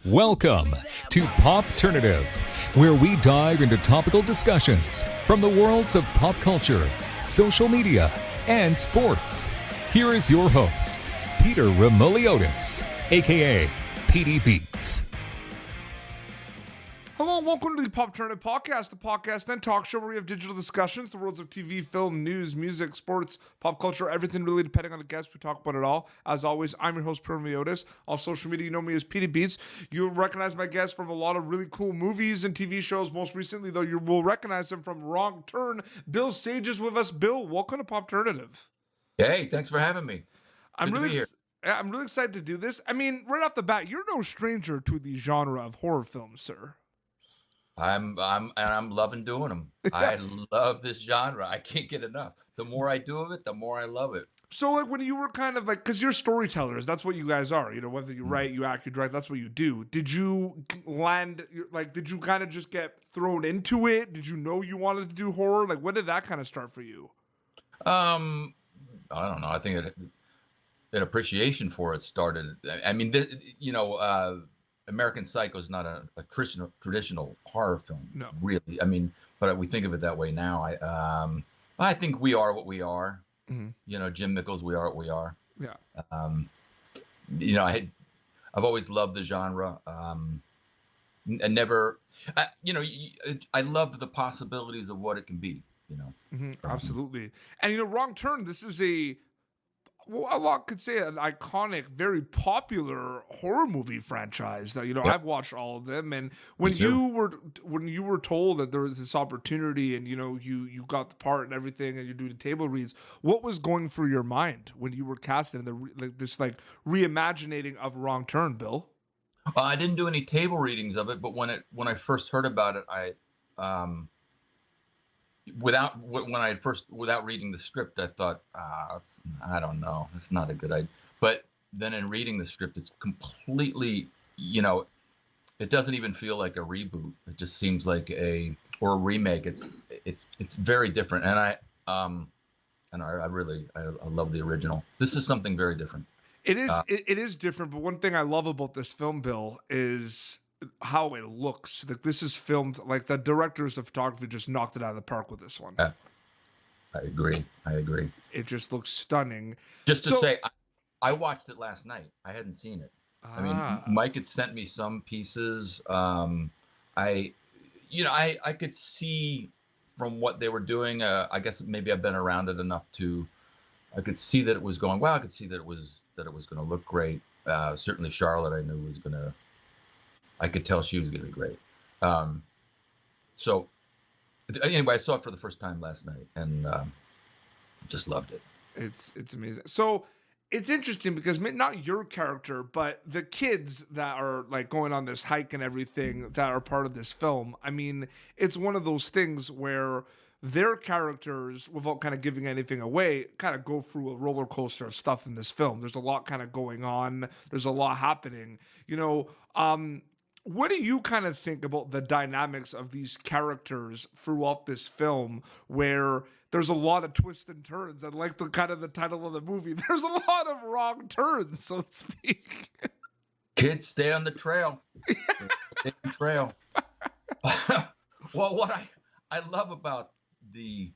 Welcome to Popternative, where we dive into topical discussions from the worlds of pop culture, social media, and sports. Here is your host, Peter Remoliotis, aka PD Beats. Hello and welcome to the Popternative podcast, the podcast and talk show where we have digital discussions, the worlds of TV, film, news, music, sports, pop culture, everything really depending on the guest. We talk about it all. As always, I'm your host, Peter Remoliotis. On social media, you know me as PD Beats. You'll recognize my guests from a lot of really cool movies and TV shows. Most recently, though, you will recognize them from Wrong Turn. Bill Sage is with us. Bill, welcome to Popternative. Hey, thanks for having me. I'm really excited to do this. I mean, right off the bat, you're no stranger to the genre of horror films, sir. I'm loving doing them. I love this genre. I can't get enough. The more I do of it, the more I love it. So, like, when you were kind of like, because you're storytellers, that's what you guys are. You know, whether you write, you act, you direct, that's what you do. Did you did you kind of just get thrown into it? Did you know you wanted to do horror? Like, when did that kind of start for you? I don't know. I think an appreciation for it started. I mean, American Psycho is not a traditional horror film, no, really. I mean, but we think of it that way now. I think we are what we are. Mm-hmm. You know, Jim Mickles, we are what we are. Yeah. I've always loved the genre. And never, I love the possibilities of what it can be. You know, absolutely. And Wrong Turn. This is a lot could say an iconic, very popular horror movie franchise that I've watched all of them. And when you were told that there was this opportunity and you got the part and everything and you're doing table reads, what was going through your mind when you were casting this reimagining of Wrong Turn, Bill? I didn't do any table readings of it, but when I first heard about it, without reading the script, I thought, I don't know, it's not a good idea. But then in reading the script, it's completely, it doesn't even feel like a reboot. It just seems like a remake. It's very different, and I love the original. This is something very different. It is. It is different. But one thing I love about this film, Bill, is how it looks. Like, this is filmed like the directors of photography just knocked it out of the park with this one. I agree. It just looks stunning. Just to say, I watched it last night. I hadn't seen it. I mean, Mike had sent me some pieces. I could see from what they were doing. I guess maybe I've been around it enough I could see that it was going well. I could see that it was going to look great. Certainly Charlotte, I knew was going to. I could tell she was going to be great. So anyway, I saw it for the first time last night and just loved it. It's amazing. So it's interesting because not your character, but the kids that are like going on this hike and everything that are part of this film. I mean, it's one of those things where their characters, without kind of giving anything away, kind of go through a roller coaster of stuff in this film. There's a lot kind of going on. There's a lot happening. What do you kind of think about the dynamics of these characters throughout this film, where there's a lot of twists and turns, and like the title of the movie, there's a lot of wrong turns, so to speak. Kids, stay on the trail. Stay on the trail. Well, what I love about the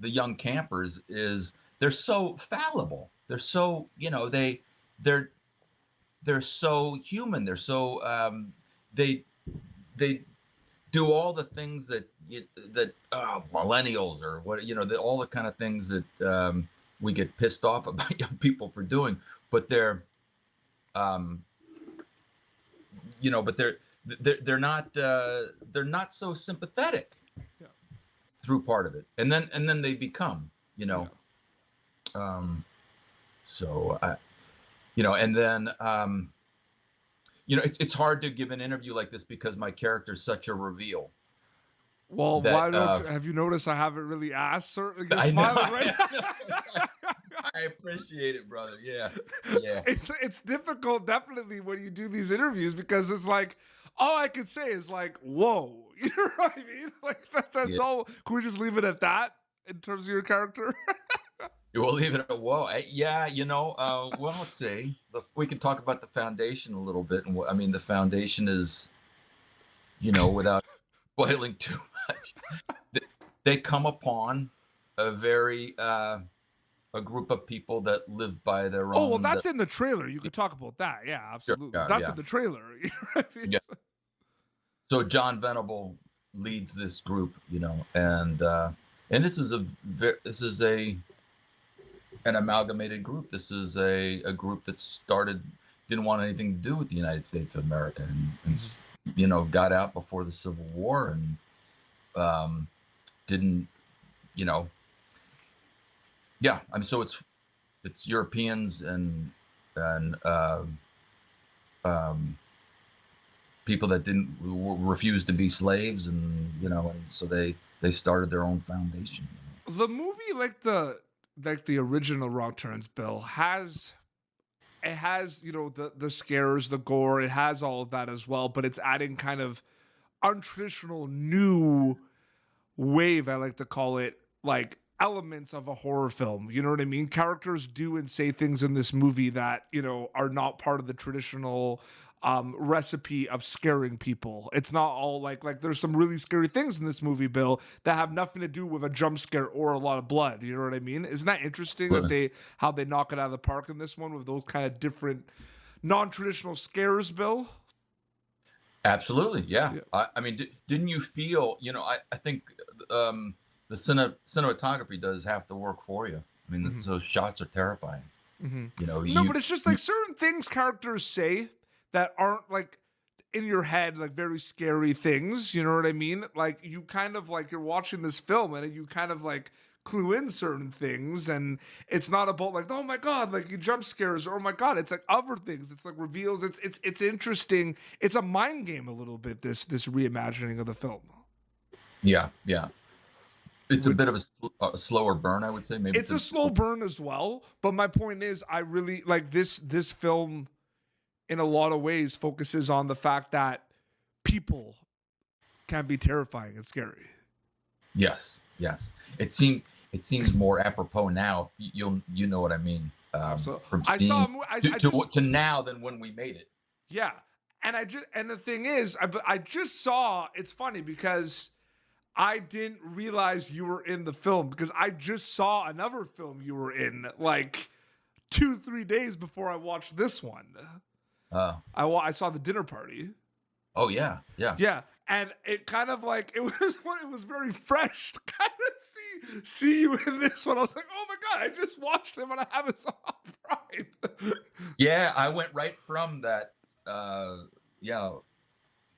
young campers is they're so fallible. They're so they're so human. They're so they do all the things that millennials or what all the kind of things that we get pissed off about young people for doing. But they're they're not so sympathetic through part of it, and then they become so I. And then, it's hard to give an interview like this because my character is such a reveal. Well, have you noticed I haven't really asked, sir? You're smiling, right? I appreciate it, brother. Yeah. It's difficult, definitely, when you do these interviews because it's like, all I can say is like, whoa. You know what I mean? Like, that's all. Can we just leave it at that in terms of your character? We'll leave it at whoa. Yeah, well, let's see. We can talk about the foundation a little bit. And I mean, the foundation is, without spoiling too much, they, they come upon a very a group of people that live by their Oh, well, own. that's in the trailer. You could talk about that. Yeah, Sure, absolutely. yeah, That's yeah, in the trailer. You know what I mean? yeah. So John Venable leads this group, and this is an amalgamated group. This is a group that didn't want anything to do with the United States of America, got out before the Civil War, and didn't, you know, yeah. I mean, so it's Europeans and people that didn't refuse to be slaves, and so they started their own foundation. The movie, like the original Wrong Turns, Bill, has the scares, the gore, it has all of that as well, but it's adding kind of untraditional new wave, I like to call it, like elements of a horror film. You know what I mean? Characters do and say things in this movie that, are not part of the traditional recipe of scaring people. It's not all like there's some really scary things in this movie, Bill, that have nothing to do with a jump scare or a lot of blood. You know what I mean? Isn't that interesting that how they knock it out of the park in this one with those kind of different non-traditional scares, Bill? Absolutely, yeah. I mean, didn't you feel? I think the cinematography does have to work for you. I mean, those shots are terrifying. No, but it's just like certain things characters say that aren't like in your head, like very scary things. You know what I mean? Like you kind of like you're watching this film and you kind of like clue in certain things, and it's not about like, oh my god, like you jump scares, or oh my god, it's like other things. It's like reveals. It's interesting. It's a mind game a little bit. This reimagining of the film. Yeah. It's a bit of a slower burn, I would say. Maybe it's a slow burn as well. But my point is, I really like this film. In a lot of ways, focuses on the fact that people can be terrifying and scary. Yes. It seems more apropos now. You know what I mean? From to now than when we made it. Yeah, and the thing is, I just saw. It's funny because I didn't realize you were in the film because I just saw another film you were in like 2-3 days before I watched this one. I saw The Dinner Party. Oh yeah. And it kind of like it was very fresh to kind of see you in this one. I was like, oh my god, I just watched him and I have it on Prime. Yeah, I went right from that.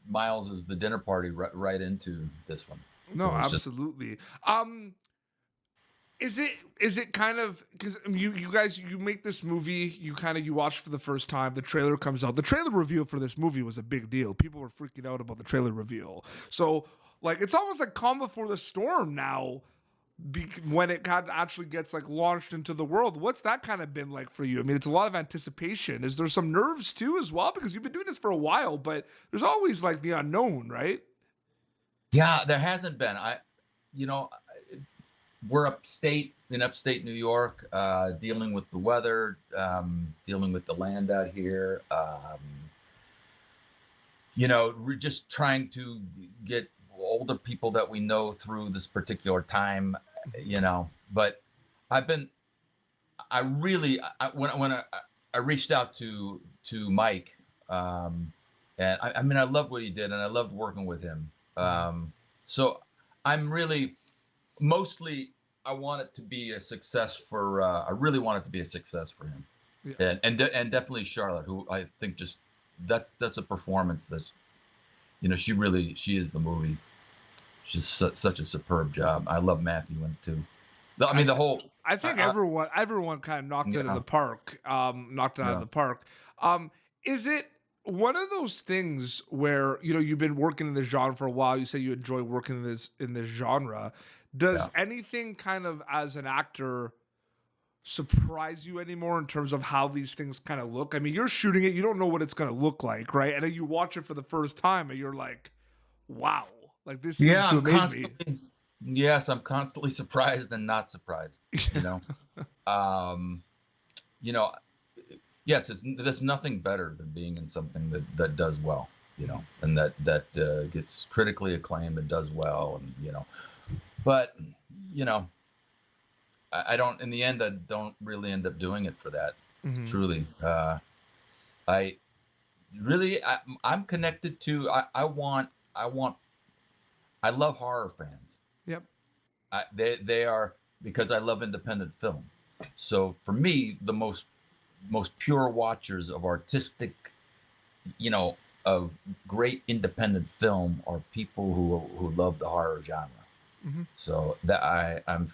Miles is The Dinner Party right into this one. No, absolutely. Is it kind of because you guys make this movie, you watch for the first time, the trailer comes out. The trailer reveal for this movie was a big deal. People were freaking out about the trailer reveal. So like it's almost like Calm Before the Storm now when it actually gets like launched into the world. What's that kind of been like for you? I mean, it's a lot of anticipation. Is there some nerves too as well? Because you've been doing this for a while, but there's always like the unknown, right? Yeah, there hasn't been. We're in upstate New York, dealing with the weather, dealing with the land out here. We're just trying to get older people that we know through this particular time, But when I reached out to Mike, and I loved what he did, and I loved working with him. So I'm really. Mostly, I want it to be a success for. I really want it to be a success for him, and definitely Charlotte, who I think just that's a performance that, she is the movie. She's such a superb job. I love Matthew in it too. I mean, I think everyone kind of knocked it out of the park. Knocked it out of the park. Is it one of those things where you've been working in this genre for a while? You say you enjoy working in this genre. Does anything kind of as an actor surprise you anymore in terms of how these things kind of look? I mean, you're shooting it, you don't know what it's going to look like, right? And then you watch it for the first time and you're like, wow, like this seems to amaze me. Yes, I'm constantly surprised and not surprised, You know, yes, there's nothing better than being in something that does well, you know, and that gets critically acclaimed and does well, and you know, but you know, I don't. In the end, I don't really end up doing it for that. Mm-hmm. Truly, I really, I'm connected to. I love horror fans. Yep. They are, because I love independent film. So for me, the most pure watchers of artistic, you know, of great independent film are people who love the horror genre. Mm-hmm. So that I'm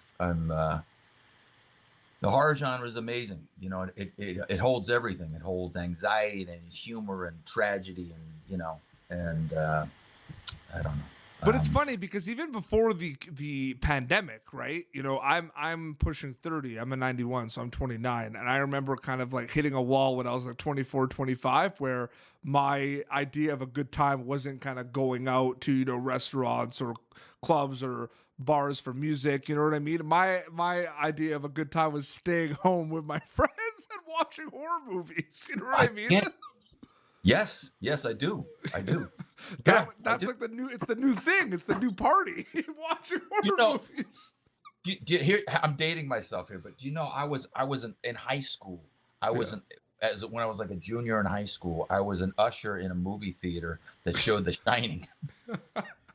the horror genre is amazing. You know, it holds everything. It holds anxiety and humor and tragedy, and you know, and I don't know. But it's funny because even before the pandemic, right? You know, I'm pushing 30. I'm a 91, so I'm 29. And I remember kind of like hitting a wall when I was like 24, 25, where my idea of a good time wasn't kind of going out to, you know, restaurants or clubs or bars for music. You know what I mean? My idea of a good time was staying home with my friends and watching horror movies. You know what I mean? Yes, I do. That's like the new. It's the new thing. It's the new party. Watching horror movies. Here, I'm dating myself here, but you know, I was in high school. When I was like a junior in high school, I was an usher in a movie theater that showed The Shining.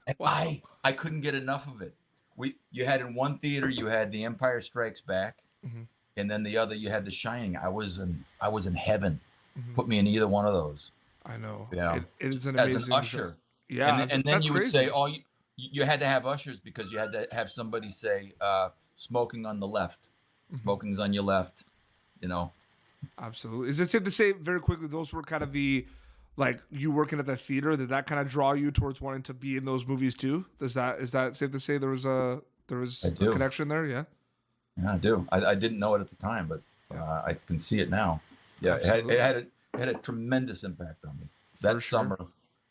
And wow. I couldn't get enough of it. You had in one theater, you had The Empire Strikes Back, mm-hmm. and then the other you had The Shining. I was in heaven. Mm-hmm. Put me in either one of those. I know. Yeah, it is an amazing as an usher. Show. Yeah, and then you would crazy. say, "Oh, you had to have ushers because you had to have somebody say, smoking on the left, mm-hmm. smoking's on your left." You know. Absolutely. Is it safe to say very quickly those were kind of the, like, you working at the theater? Did that kind of draw you towards wanting to be in those movies too? Is that safe to say there was a connection there? Yeah. Yeah, I do. I didn't know it at the time, but I can see it now. Yeah, it had a tremendous impact on me that summer,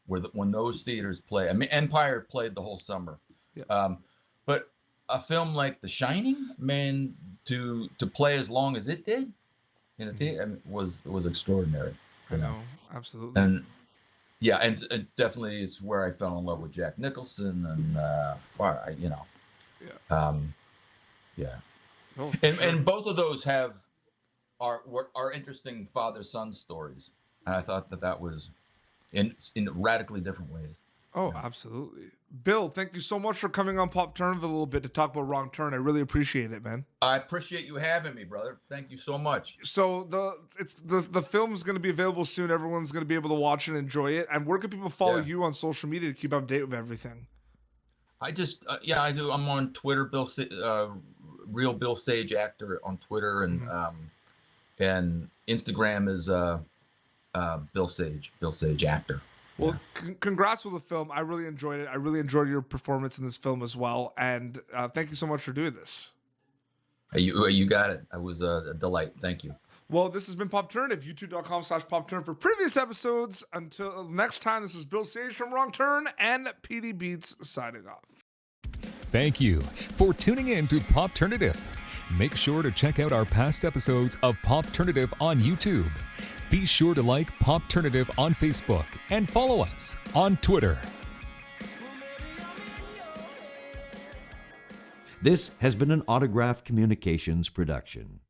when those theaters play. I mean, Empire played the whole summer, but a film like The Shining, man, to play as long as it did in the theater, I mean, was extraordinary. I know, absolutely. And yeah, and definitely it's where I fell in love with Jack Nicholson, and you know, yeah. Oh, and both of those are interesting father-son stories, and I thought that was in radically different ways. Oh, absolutely. Bill, thank you so much for coming on Popternative a little bit to talk about Wrong Turn. I really appreciate it, man. I appreciate you having me, brother. Thank you so much. So the film is going to be available soon. Everyone's going to be able to watch and enjoy it. And where can people follow you on social media to keep up to date with everything? I just I do. I'm on Twitter, Real Bill Sage Actor on Twitter, and mm-hmm. And Instagram is Bill Sage Actor. Well, congrats with the film. I really enjoyed it. I really enjoyed your performance in this film as well. And thank you so much for doing this. You got it. It was a delight. Thank you. Well, this has been Popternative, youtube.com/Popturn for previous episodes. Until next time, this is Bill Sage from Wrong Turn and PD Beats signing off. Thank you for tuning in to Popternative. Make sure to check out our past episodes of Popternative on YouTube. Be sure to like Popternative on Facebook and follow us on Twitter. This has been an Autograph Communications production.